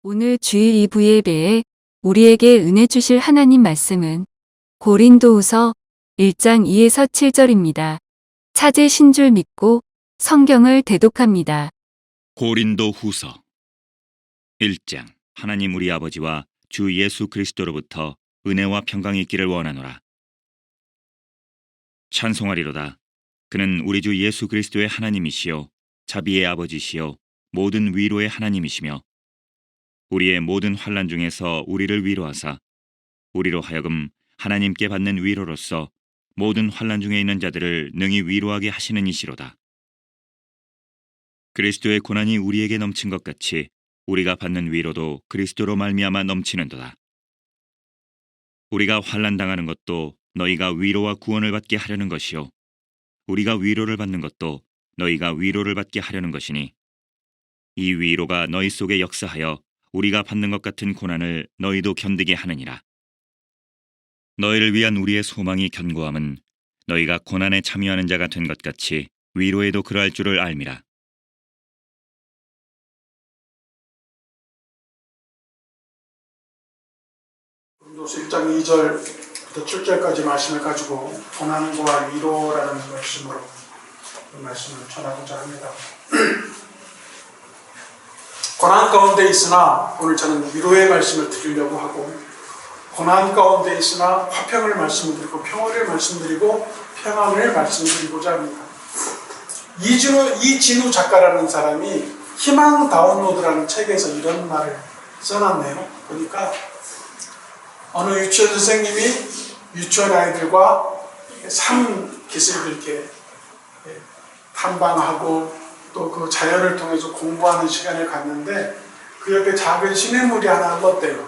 오늘 주일 2부 예배에 우리에게 은혜 주실 하나님 말씀은 고린도후서 1장 2에서 7절입니다. 찾으신 줄 믿고 성경을 대독합니다. 고린도후서 1장. 하나님 우리 아버지와 주 예수 그리스도로부터 은혜와 평강이 있기를 원하노라. 찬송하리로다. 그는 우리 주 예수 그리스도의 하나님이시요 자비의 아버지시요 모든 위로의 하나님이시며 우리의 모든 환난 중에서 우리를 위로하사 우리로 하여금 하나님께 받는 위로로서 모든 환난 중에 있는 자들을 능히 위로하게 하시는 이시로다. 그리스도의 고난이 우리에게 넘친 것 같이 우리가 받는 위로도 그리스도로 말미암아 넘치는도다. 우리가 환난 당하는 것도 너희가 위로와 구원을 받게 하려는 것이요 우리가 위로를 받는 것도 너희가 위로를 받게 하려는 것이니 이 위로가 너희 속에 역사하여 우리가 받는 것 같은 고난을 너희도 견디게 하느니라. 너희를 위한 우리의 소망이 견고함은 너희가 고난에 참여하는 자가 된 것 같이 위로에도 그러할 줄을 알미라. 고린도서 1장 2절부터 7절까지 말씀을 가지고 고난과 위로라는 말씀으로 그 말씀을 전하고자 합니다. 고난 가운데 있으나 오늘 저는 위로의 말씀을 드리려고 하고, 고난 가운데 있으나 화평을 말씀드리고 평화를 말씀드리고 평안을 말씀드리고자 합니다. 이진우 작가라는 사람이 희망 다운로드라는 책에서 이런 말을 써놨네요. 보니까 어느 유치원 선생님이 유치원 아이들과 삶 기술을 이렇게 탐방하고 또 그 자연을 통해서 공부하는 시간을 갖는데 그 옆에 작은 시냇물이 하나 흘렀대요.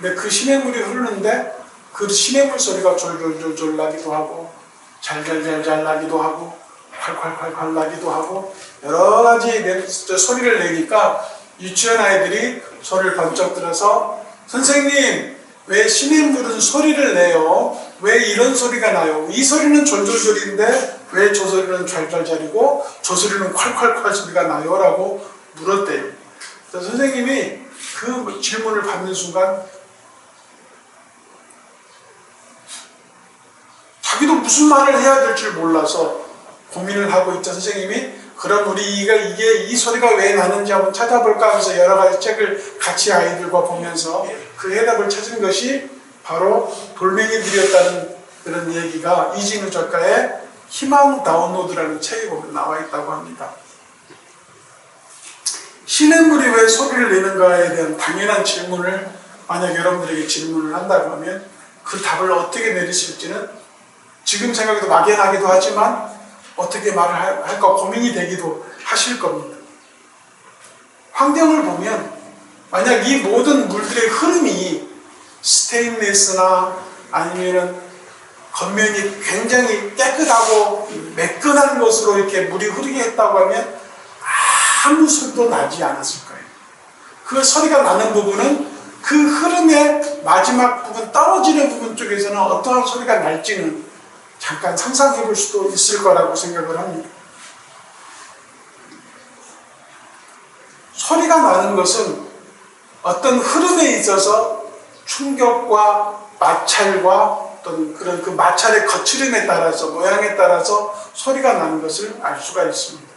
근데 그 시냇물이 흐르는데 그 시냇물 소리가 졸졸졸졸 나기도 하고 잘잘잘잘 나기도 하고 콸콸콸콸 나기도 하고 여러 가지 소리를 내니까 유치원 아이들이 소리를 번쩍 들어서 선생님 왜 시냇물은 소리를 내요? 왜 이런 소리가 나요? 이 소리는 졸졸졸인데 왜 저 소리는 잘잘잘이고 저 소리는 콸콸콸 소리가 나요? 라고 물었대요. 그래서 선생님이 그 질문을 받는 순간 자기도 무슨 말을 해야 될지 몰라서 고민을 하고 있자 선생님이 그럼 우리가 이 소리가 왜 나는지 한번 찾아볼까 하면서 여러 가지 책을 같이 아이들과 보면서 그 해답을 찾은 것이 바로 돌멩이들이었다는 그런 얘기가 이진우 작가의 희망 다운로드라는 책에 보면 나와 있다고 합니다. 시냇물이 왜 소리를 내는가에 대한 당연한 질문을 만약 여러분들에게 질문을 한다고 하면 그 답을 어떻게 내리실지는 지금 생각해도 막연하기도 하지만 어떻게 말을 할까 고민이 되기도 하실 겁니다. 환경을 보면 만약 이 모든 물들의 흐름이 스테인리스나 아니면은 겉면이 굉장히 깨끗하고 매끈한 것으로 이렇게 물이 흐르게 했다고 하면 아무 소리도 나지 않았을 거예요. 그 소리가 나는 부분은 그 흐름의 마지막 부분, 떨어지는 부분 쪽에서는 어떠한 소리가 날지는 잠깐 상상해 볼 수도 있을 거라고 생각을 합니다. 소리가 나는 것은 어떤 흐름에 있어서 충격과 마찰과 어떤 그런 그 마찰의 거칠음에 따라서 모양에 따라서 소리가 나는 것을 알 수가 있습니다.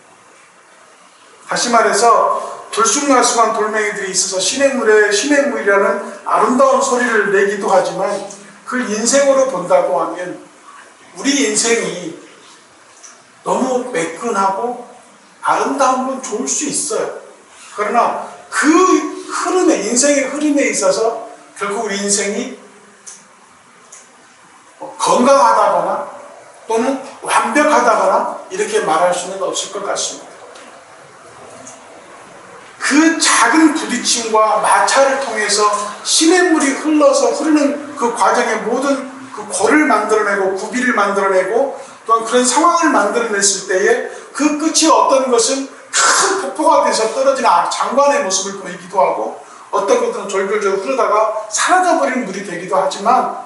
다시 말해서 들쑥날쑥한 돌멩이들이 있어서 시냇물이라는 아름다운 소리를 내기도 하지만 그걸 인생으로 본다고 하면 우리 인생이 너무 매끈하고 아름다운 건 좋을 수 있어요. 그러나 그 흐름에, 인생의 흐름에 있어서 결국 우리 인생이 건강하다거나 또는 완벽하다거나 이렇게 말할 수는 없을 것 같습니다. 그 작은 부딪힘과 마찰을 통해서 시냇물이 흘러서 흐르는 그 과정의 모든 그 골을 만들어내고 구비를 만들어내고 또한 그런 상황을 만들어냈을 때에 그 끝이 어떤 것은 큰 폭포가 돼서 떨어지는 장관의 모습을 보이기도 하고 어떤 것들은 졸졸졸 흐르다가 사라져버리는 물이 되기도 하지만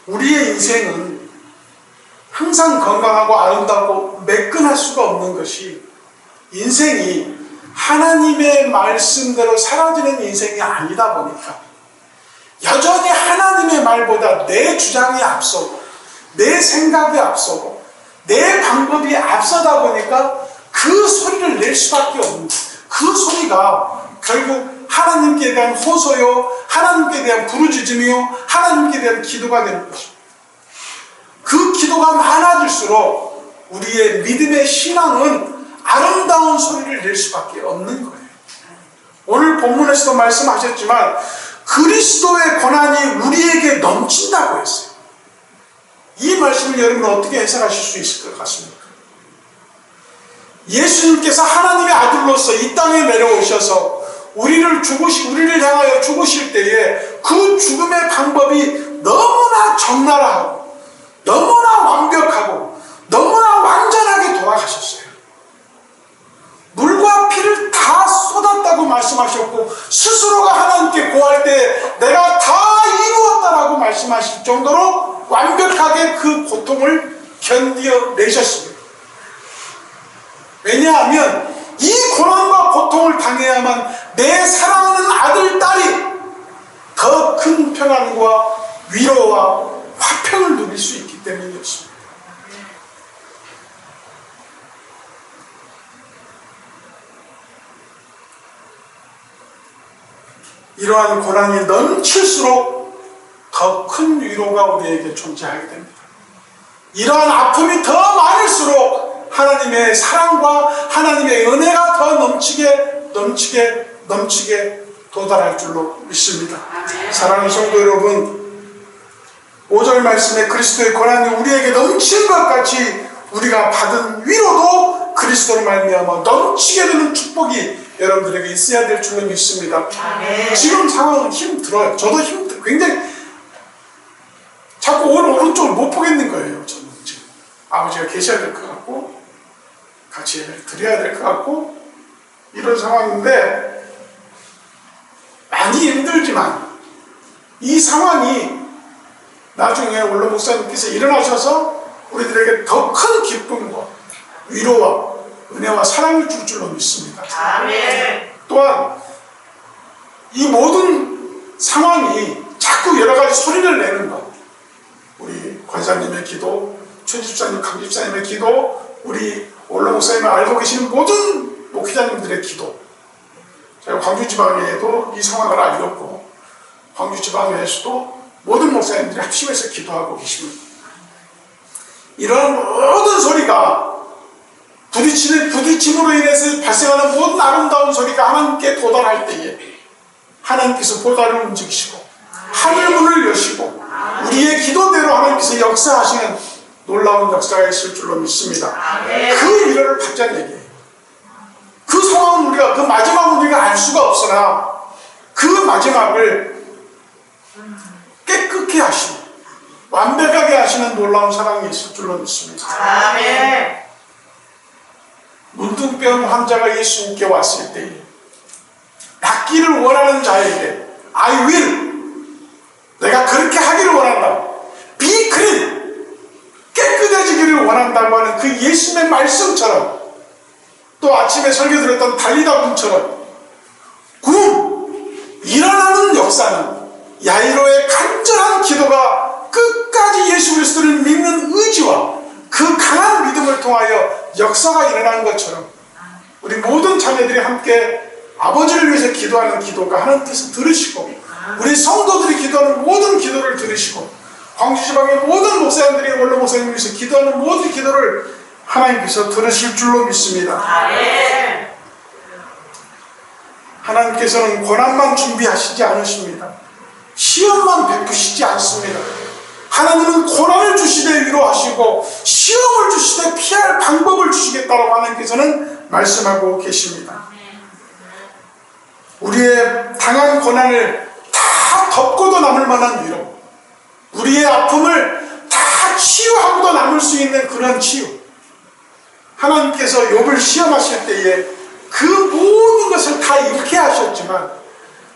우리의 인생은 항상 건강하고 아름답고 매끈할 수가 없는 것이 인생이 하나님의 말씀대로 사라지는 인생이 아니다 보니까 여전히 하나님의 말보다 내 주장이 앞서고 내 생각이 앞서고 내 방법이 앞서다 보니까 그 소리를 낼 수밖에 없는, 그 소리가 결국 하나님께 대한 호소요, 하나님께 대한 부르짖음이요, 하나님께 대한 기도가 되는 것입니다. 그 기도가 많아질수록 우리의 믿음의 신앙은 아름다운 소리를 낼 수밖에 없는 거예요. 오늘 본문에서도 말씀하셨지만 그리스도의 권한이 우리에게 넘친다고 했어요. 이 말씀을 여러분 어떻게 해석하실 수 있을 것 같습니까? 예수님께서 하나님의 아들로서 이 땅에 내려오셔서 우리를 향하여 죽으실 때에 그 죽음의 방법이 너무나 적나라하고 너무나 완벽하고 너무나 완전하게 돌아가셨어요. 물과 피를 다 쏟았다고 말씀하셨고 스스로가 하나님께 고할 때 내가 다 이루었다라고 말씀하실 정도로 완벽하게 그 고통을 견뎌내셨습니다. 왜냐하면 이 고난과 고통을 당해야만 내 사랑하는 아들, 딸이 더 큰 평안과 위로와 화평을 누릴 수 있기 때문이었습니다. 이러한 고난이 넘칠수록 더 큰 위로가 우리에게 존재하게 됩니다. 이러한 아픔이 더 많을수록 하나님의 사랑과 하나님의 은혜가 더 넘치게 도달할 줄로 믿습니다. 사랑하는 성도 여러분, 5절 말씀에 그리스도의 고난이 우리에게 넘치는 것 같이 우리가 받은 위로도 그리스도로 말미암아 넘치게 되는 축복이 여러분들에게 있어야 될 줄로 믿습니다. 지금 상황은 힘들어요. 저도 굉장히 자꾸 오른쪽을 못 보겠는 거예요. 저는 지금 아버지가 계셔야 될 것 같고 같이 예배를 드려야 될 것 같고 이런 상황인데 많이 힘들지만 이 상황이 나중에 원로 목사님께서 일어나셔서 우리들에게 더 큰 기쁨과 위로와 은혜와 사랑을 줄 줄로 믿습니다. 아멘. 또한 이 모든 상황이 자꾸 여러 가지 소리를 내는 것, 우리 권사님의 기도, 최집사님, 강집사님의 기도, 우리 원로 목사님을 알고 계시는 모든 목회자님들의 기도, 제가 광주지방에도 이 상황을 알렸고 광주지방에서도 모든 목사님들이 합심해서 기도하고 계십니다. 이런 모든 소리가 부딪힘으로 인해서 발생하는 모든 아름다운 소리가 하나님께 도달할 때에 하나님께서 보다를 움직이시고 하늘문을 여시고 우리의 기도대로 하나님께서 역사하시는 놀라운 역사가 있을 줄로 믿습니다. 그 위로를 받자는 얘기예요. 그 상황은 그 마지막은 우리가 알 수가 없으나 그 마지막을 깨끗게 하시고 완벽하게 하시는 놀라운 사랑이 있을 줄로 믿습니다. 아멘. 문둥병 환자가 예수님께 왔을 때에 낫기를 원하는 자에게 I will, 내가 그렇게 하기를 원한다, be clean, 깨끗해지기를 원한다고 하는 그 예수님의 말씀처럼, 또 아침에 설교 들었던 달리다 군처럼 일어나는 역사는 야이로의 간절한 기도가 끝까지 예수 그리스도를 믿는 의지와 그 강한 믿음을 통하여 역사가 일어나는 것처럼 우리 모든 자매들이 함께 아버지를 위해서 기도하는 기도가 하나님께서 들으시고 우리 성도들이 기도하는 모든 기도를 들으시고 광주지방의 모든 목사님들이 원로 목사님을 위해서 기도하는 모든 기도를 하나님께서 들으실 줄로 믿습니다. 하나님께서는 고난만 준비하시지 않으십니다. 시험만 베푸시지 않습니다. 하나님은 고난을 주시되 위로하시고 시험을 주시되 피할 방법을 주시겠다고 하나님께서는 말씀하고 계십니다. 우리의 당한 고난을 다 덮고도 남을 만한 위로, 우리의 아픔을 다 치유하고도 남을 수 있는 그런 치유, 하나님께서 욥을 시험하실 때에 그 모든 것을 다 잃게 하셨지만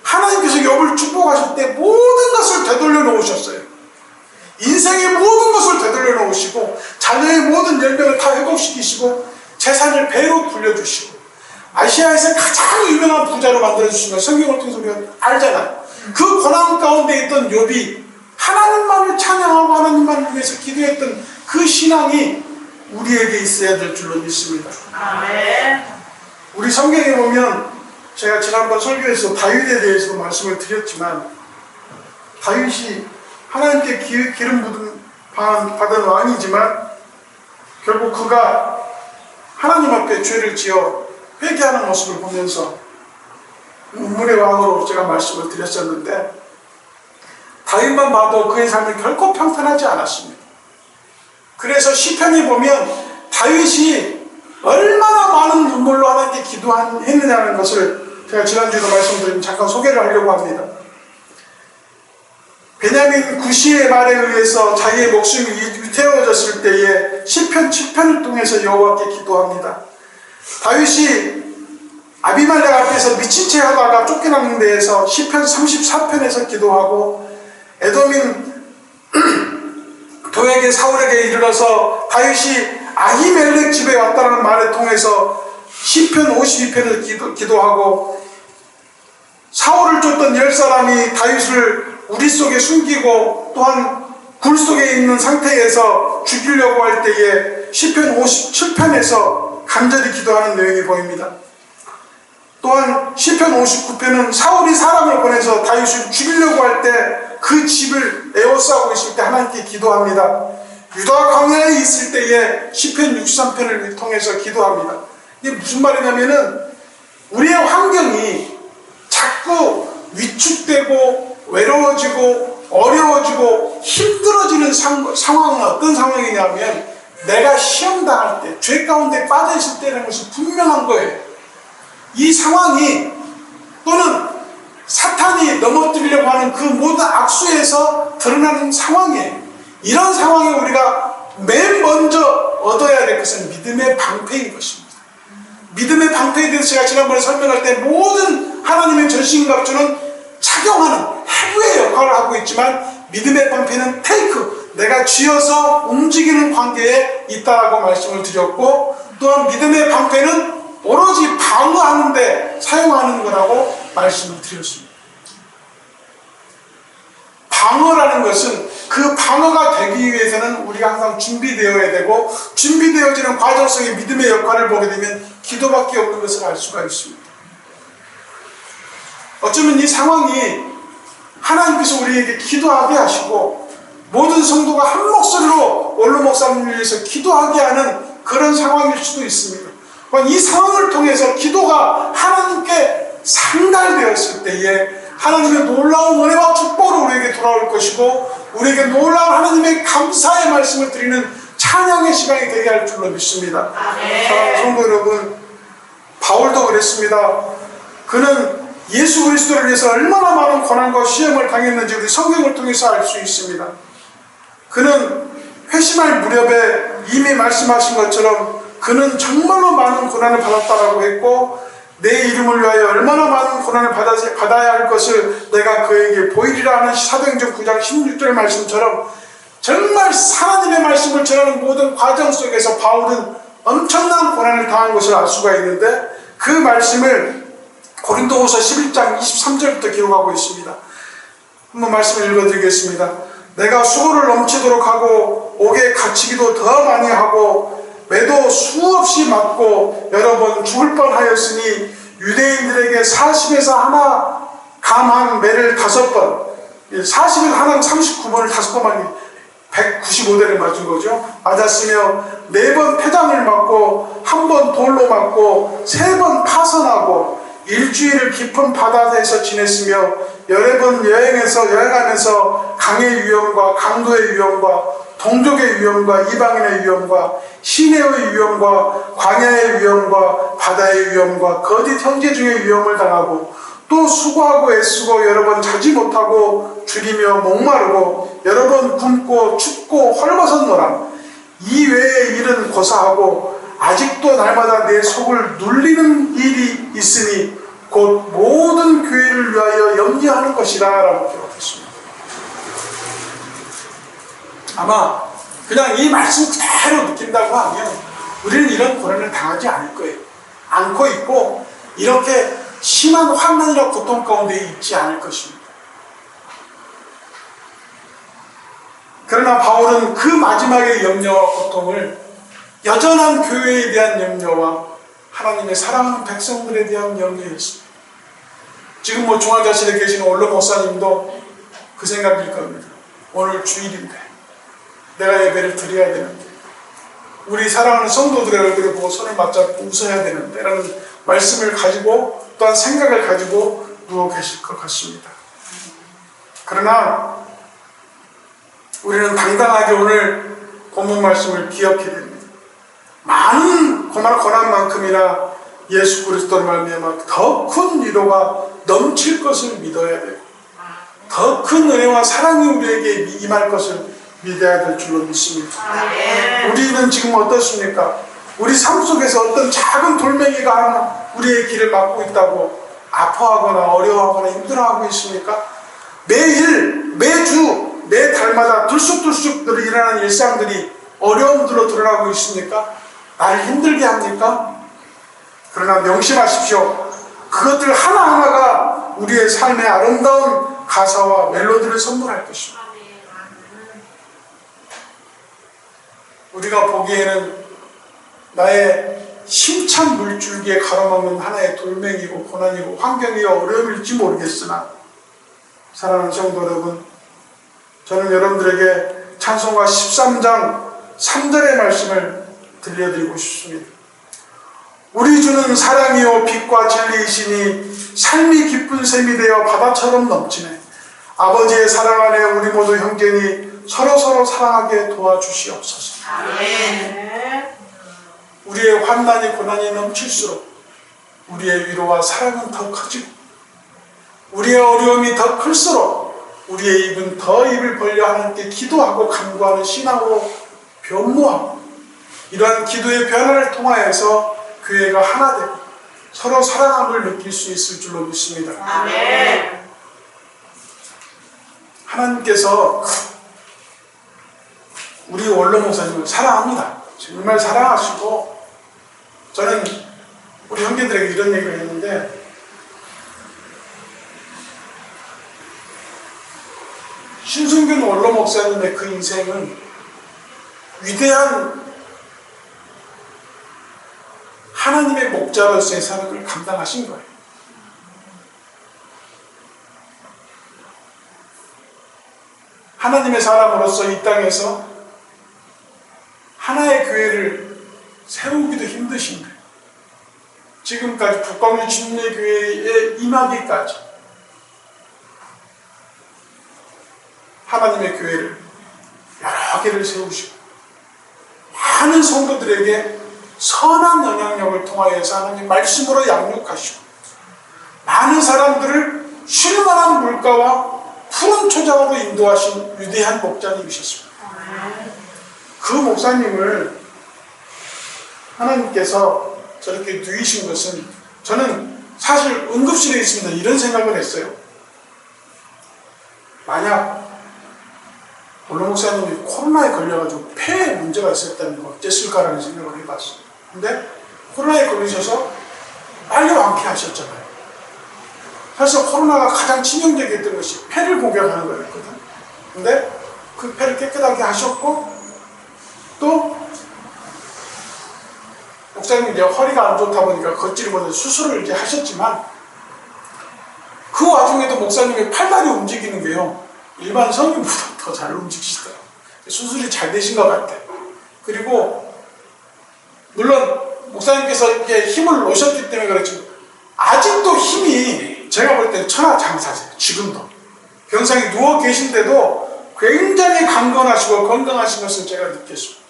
하나님께서 욥을 축복하실 때 모든 것을 되돌려 놓으셨어요. 인생의 모든 것을 되돌려 놓으시고 자녀의 모든 열매를 다 회복시키시고 재산을 배로 불려주시고 아시아에서 가장 유명한 부자로 만들어주신 걸 성경을 통해서 우리가 알잖아요. 그 고난 가운데 있던 욥이 하나님만을 찬양하고 하나님만을 위해서 기도했던 그 신앙이 우리에게 있어야 될 줄로 믿습니다. 아멘. 우리 성경에 보면 제가 지난번 설교에서 다윗에 대해서 말씀을 드렸지만 다윗이 하나님께 기름 부음 받은 왕이지만 결국 그가 하나님 앞에 죄를 지어 회개하는 모습을 보면서 눈물의 왕으로 제가 말씀을 드렸었는데 다윗만 봐도 그의 삶은 결코 평탄하지 않았습니다. 그래서 시편에 보면 다윗이 얼마나 많은 눈물로 하나님께 기도했느냐는 것을 제가 지난주에도 말씀드린 잠깐 소개를 하려고 합니다. 베냐민 구시의 말에 의해서 자기의 목숨이 위태워졌을 때에 시편 7편을 통해서 여호와께 기도합니다. 다윗이 아비멜렉 앞에서 미친 채 하다가 쫓겨나는 데에서 시편 34편에서 기도하고 에돔인 도에게 사울에게 이르러서 다윗이 아히멜렉 집에 왔다는 말을 통해서 시편 52편을 기도하고 사울을 쫓던 10사람이 다윗을 우리 속에 숨기고 또한 굴 속에 있는 상태에서 죽이려고 할 때에 시편 57편에서 간절히 기도하는 내용이 보입니다. 또한 시편 59편은 사울이 사람을 보내서 다윗을 죽이려고 할 때 그 집을 에워싸고 있을 때 하나님께 기도합니다. 유다 광야에 있을 때에 시편 63편을 통해서 기도합니다. 이게 무슨 말이냐면은 우리의 환경이 자꾸 위축되고 외로워지고 어려워지고 힘들어지는 상황은 어떤 상황이냐면 내가 시험당할 때, 죄 가운데 빠져있을 때라는 것이 분명한 거예요. 이 상황이 또는 사탄이 넘어뜨리려고 하는 그 모든 악수에서 드러나는 상황이에요. 이런 상황에 우리가 맨 먼저 얻어야 될 것은 믿음의 방패인 것입니다. 믿음의 방패에 대해서 제가 지난번에 설명할 때 모든 하나님의 전신갑주는 착용하는 해부의 역할을 하고 있지만 믿음의 방패는 테이크, 내가 쥐어서 움직이는 관계에 있다라고 말씀을 드렸고 또한 믿음의 방패는 오로지 방어하는 데 사용하는 거라고 말씀을 드렸습니다. 방어라는 것은 그 방어가 되기 위해서는 우리가 항상 준비되어야 되고 준비되어지는 과정 속에 믿음의 역할을 보게 되면 기도밖에 없는 것을 알 수가 있습니다. 어쩌면 이 상황이 하나님께서 우리에게 기도하게 하시고 모든 성도가 한 목소리로 원로 목사님을 위해서 기도하게 하는 그런 상황일 수도 있습니다. 이 상황을 통해서 기도가 하나님께 상달되었을 때에 하나님의 놀라운 은혜와 축복으로 우리에게 돌아올 것이고 우리에게 놀라운 하나님의 감사의 말씀을 드리는 찬양의 시간이 되게 할 줄로 믿습니다. 사랑하는 성도 여러분, 바울도 그랬습니다. 그는 예수 그리스도를 위해서 얼마나 많은 고난과 시험을 당했는지 우리 성경을 통해서 알 수 있습니다. 그는 회심할 무렵에 이미 말씀하신 것처럼 그는 정말로 많은 고난을 받았다라고 했고 내 이름을 위하여 얼마나 많은 고난을 받아야 할 것을 내가 그에게 보이리라 하는 사도행전 9장 16절 말씀처럼 정말 하나님의 말씀을 전하는 모든 과정 속에서 바울은 엄청난 고난을 당한 것을 알 수가 있는데 그 말씀을 고린도후서 11장 23절부터 기록하고 있습니다. 한번 말씀을 읽어드리겠습니다. 내가 수고를 넘치도록 하고 옥에 갇히기도 더 많이 하고 매도 수없이 맞고 여러 번 죽을 뻔하였으니 유대인들에게 40에서 하나 감한 매를 5번 40에서 하나 39번을 5번 맞니 195대를 맞은 거죠. 맞았으며 4번 패장을 맞고 1번 돌로 맞고 3번 파선하고 일주일을 깊은 바다에서 지냈으며 여러 번 여행하면서 강의 위험과 강도의 위험과 동족의 위험과 이방인의 위험과 시내의 위험과 광야의 위험과 바다의 위험과 거짓 형제 중의 위험을 당하고 또 수고하고 애쓰고 여러 번 자지 못하고 줄이며 목마르고 여러 번 굶고 춥고 헐벗었노라. 이 외의 일은 고사하고 아직도 날마다 내 속을 눌리는 일이 있으니 곧 모든 교회를 위하여 염려하는 것이다 라고 기록했습니다. 아마 그냥 이 말씀 그대로 느낀다고 하면 우리는 이런 고난을 당하지 않을 거예요. 않고 있고 이렇게 심한 환난이나 고통 가운데 있지 않을 것입니다. 그러나 바울은 그 마지막의 염려와 고통을 여전한 교회에 대한 염려와 하나님의 사랑하는 백성들에 대한 염려였습니다. 지금 중화자실에 계시는 원로 목사님도 그 생각일 겁니다. 오늘 주일인데 내가 예배를 드려야 되는데 우리 사랑하는 성도들의 얼굴을 보고 손을 맞잡고 웃어야 되는데 라는 말씀을 가지고 또한 생각을 가지고 누워 계실 것 같습니다. 그러나 우리는 당당하게 오늘 본문 말씀을 기억해야 됩니다. 많은 고난만큼이나 예수 그리스도를 말미암아 더 큰 위로가 넘칠 것을 믿어야 되고 더 큰 은혜와 사랑이 우리에게 임할 것을 믿어야 될 줄로 믿습니다. 우리는 지금 어떻습니까? 우리 삶 속에서 어떤 작은 돌멩이가 하나 우리의 길을 막고 있다고 아파하거나 어려워하거나 힘들어하고 있습니까? 매일, 매주, 매 달마다 들쑥들쑥 일어나는 일상들이 어려움들로 드러나고 있습니까? 나를 힘들게 합니까? 그러나 명심하십시오. 그것들 하나하나가 우리의 삶의 아름다운 가사와 멜로디를 선물할 것입니다. 우리가 보기에는 나의 힘찬 물줄기에 가로막는 하나의 돌멩이고 고난이고 환경이 어려움일지 모르겠으나 사랑하는 성도 여러분, 저는 여러분들에게 찬송가 13장 3절의 말씀을 들려드리고 싶습니다. 우리 주는 사랑이요 빛과 진리이시니 삶이 기쁜 샘이 되어 바다처럼 넘치네. 아버지의 사랑 안에 우리 모두 형제니 서로서로 사랑하게 도와주시옵소서. 우리의 환난이 고난이 넘칠수록 우리의 위로와 사랑은 더 커지고 우리의 어려움이 더 클수록 우리의 입은 더 입을 벌려 하나님께 기도하고 간구하는 신앙으로 변모하고 이러한 기도의 변화를 통하여서 교회가 하나 되고 서로 사랑함을 느낄 수 있을 줄로 믿습니다. 아멘. 하나님께서 우리 원로 목사님을 사랑합니다. 정말 사랑하시고 저는 우리 형제들에게 이런 얘기를 했는데 신승균 원로 목사님의 그 인생은 위대한 하나님의 목자로서의 사역을 감당하신 거예요. 하나님의 사람으로서 이 땅에서 하나의 교회를 세우기도 힘드신 거예요. 지금까지 북광주 침례교회에 임하기까지 하나님의 교회를 여러 개를 세우시고 많은 성도들에게 선한 영향력을 통하여서 하나님 말씀으로 양육하시고 많은 사람들을 쉴만한 물가와 푸른 초장으로 인도하신 위대한 목자님이셨습니다. 그 목사님을 하나님께서 저렇게 누이신 것은 저는 사실 응급실에 있습니다. 이런 생각을 했어요. 만약 원로 목사님이 코로나에 걸려가지고 폐에 문제가 있었다면 어땠을까라는 생각을 해봤어요. 근데 코로나에 걸리셔서 빨리 완쾌하셨잖아요. 사실 코로나가 가장 치명적이었던 것이 폐를 공격하는 거였거든. 근데 그 폐를 깨끗하게 하셨고 또 목사님이 이제 허리가 안 좋다 보니까 걷지를 못해서 수술을 이제 하셨지만 그 와중에도 목사님의 팔다리 움직이는 게요 일반 성인보다 더 잘 움직이시더라고요. 수술이 잘 되신 것 같아요. 그리고 물론 목사님께서 이렇게 힘을 놓으셨기 때문에 그렇지만 아직도 힘이 제가 볼 때는 천하장사세요. 지금도 병상에 누워 계신데도 굉장히 강건하시고 건강하신 것을 제가 느꼈습니다.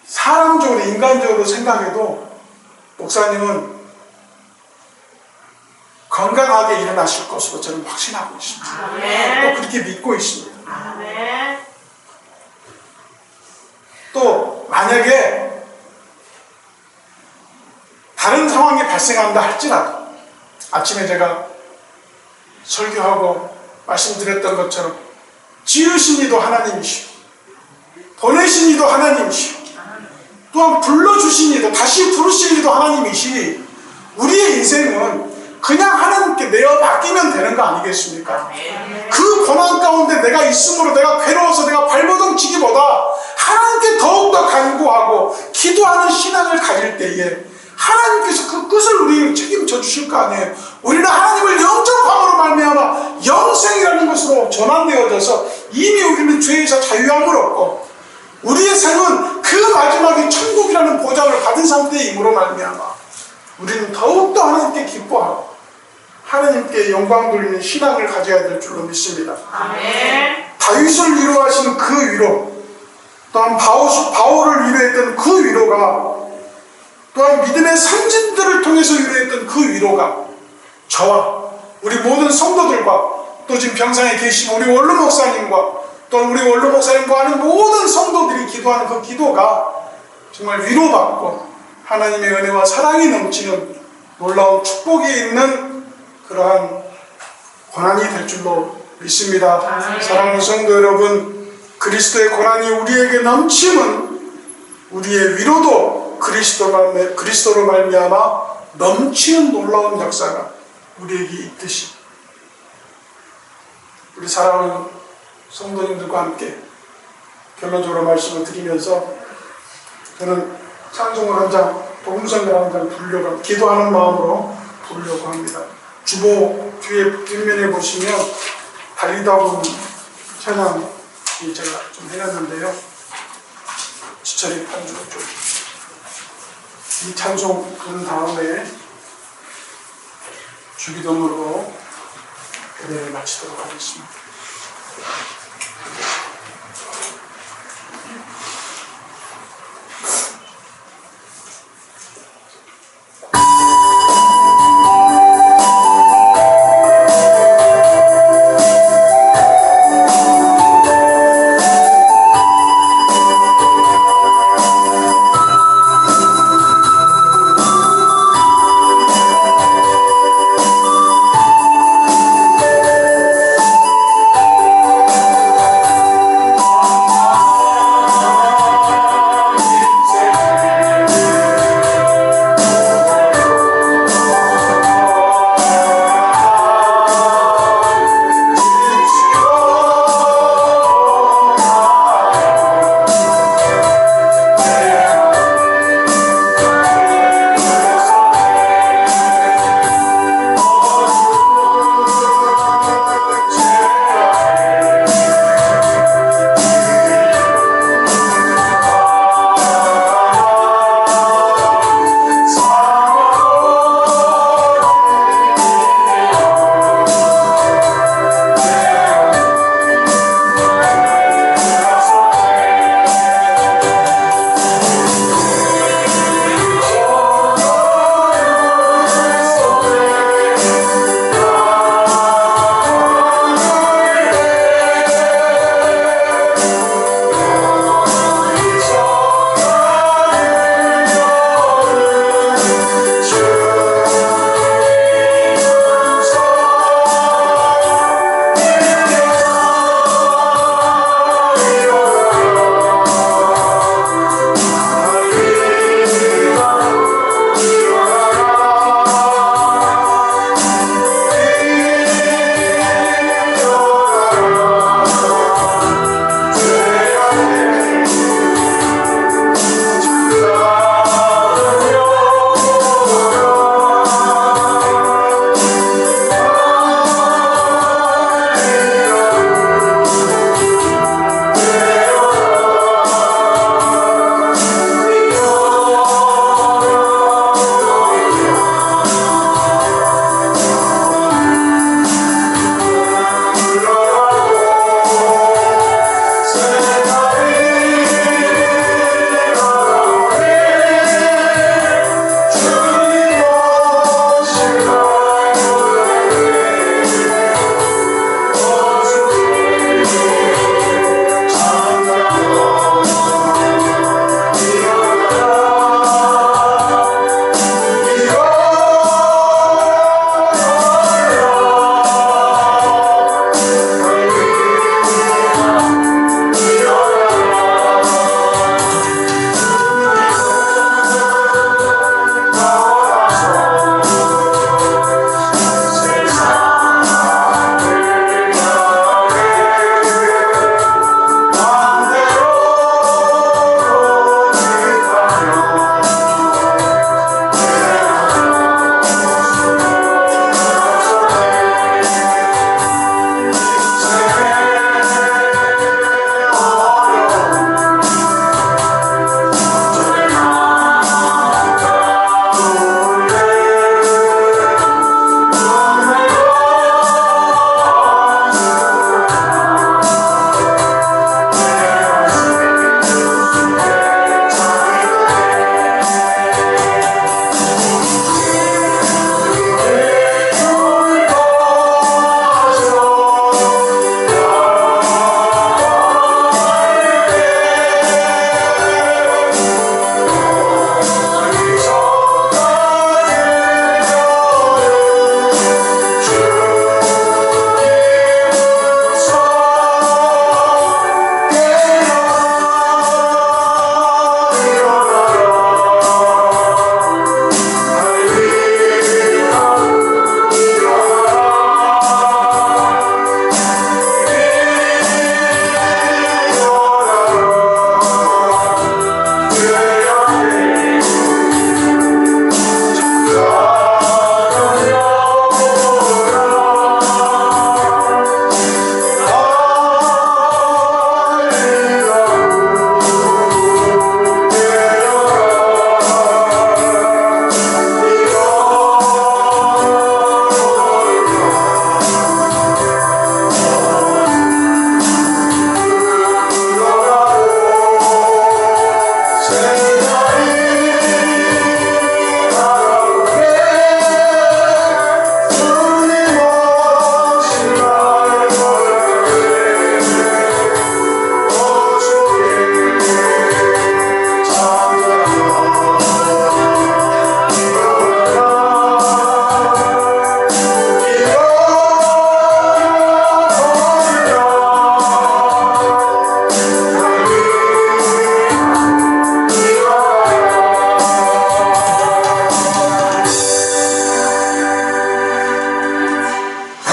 사람적으로 인간적으로 생각해도 목사님은 건강하게 일어나실 것으로 저는 확신하고 있습니다. 아멘. 또 그렇게 믿고 있습니다. 아멘. 또 만약에 다른 상황이 발생한다 할지라도 아침에 제가 설교하고 말씀드렸던 것처럼 지으신 이도 하나님이시고 보내신 이도 하나님이시고 또한 불러주신 이도 다시 부르실 이도 하나님이시니 우리의 인생은 그냥 하나님께 내어 맡기면 되는 거 아니겠습니까? 그 고난 가운데 내가 있으므로 내가 괴로워서 내가 발버둥 치기보다 하나님께 더욱더 간구하고 기도하는 신앙을 가질 때에 하나님께서 그 끝을 우리 책임져 주실 거 아니에요. 우리는 하나님을 영접함으로 말미암아 영생이라는 것으로 전환되어져서 이미 우리는 죄에서 자유함을 얻고 우리의 삶은 그 마지막에 천국이라는 보장을 받은 상태임으로 말미암아 우리는 더욱더 하나님께 기뻐하고 하나님께 영광 돌리는 신앙을 가져야 될 줄로 믿습니다. 다윗을 위로하신 그 위로, 또한 바울을 위로했던 그 위로가, 또한 믿음의 선진들을 통해서 위로했던 그 위로가 저와 우리 모든 성도들과 또 지금 병상에 계신 우리 원로 목사님과 또 우리 원로 목사님과 하는 모든 성도들이 기도하는 그 기도가 정말 위로받고 하나님의 은혜와 사랑이 넘치는 놀라운 축복이 있는 그러한 고난이 될 줄로 믿습니다. 사랑하는 성도 여러분, 그리스도의 고난이 우리에게 넘치면 우리의 위로도 그리스도로 말미암아 넘치는 놀라운 역사가 우리에게 있듯이 우리 사랑하는 성도님들과 함께 결론적으로 말씀을 드리면서 저는 찬송을 한 장, 복음성을 한 장 부르려고, 기도하는 마음으로 부르려고 합니다. 주보 뒷면에 보시면 달리다 본 찬양이 제가 좀 해놨는데요. 지철이 반주 좀. 이 찬송 부른 다음에 주기도문으로 예배를 마치도록 하겠습니다.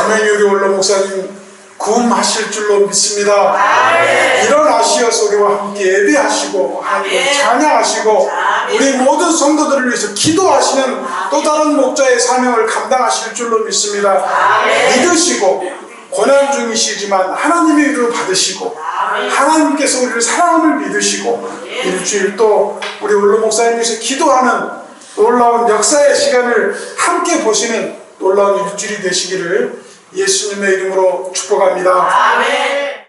분명히 우리 원로 목사님 구음하실 줄로 믿습니다. 일어나시어서 우리와 함께 예배하시고 하나님을 찬양하시고 우리 모든 성도들을 위해서 기도하시는 또 다른 목자의 사명을 감당하실 줄로 믿습니다. 믿으시고 고난 중이시지만 하나님의 위로 받으시고 하나님께서 우리를 사랑함을 믿으시고 일주일 또 우리 원로 목사님 위해서 기도하는 놀라운 역사의 시간을 함께 보시는 놀라운 일주일이 되시기를 예수님의 이름으로 축복합니다.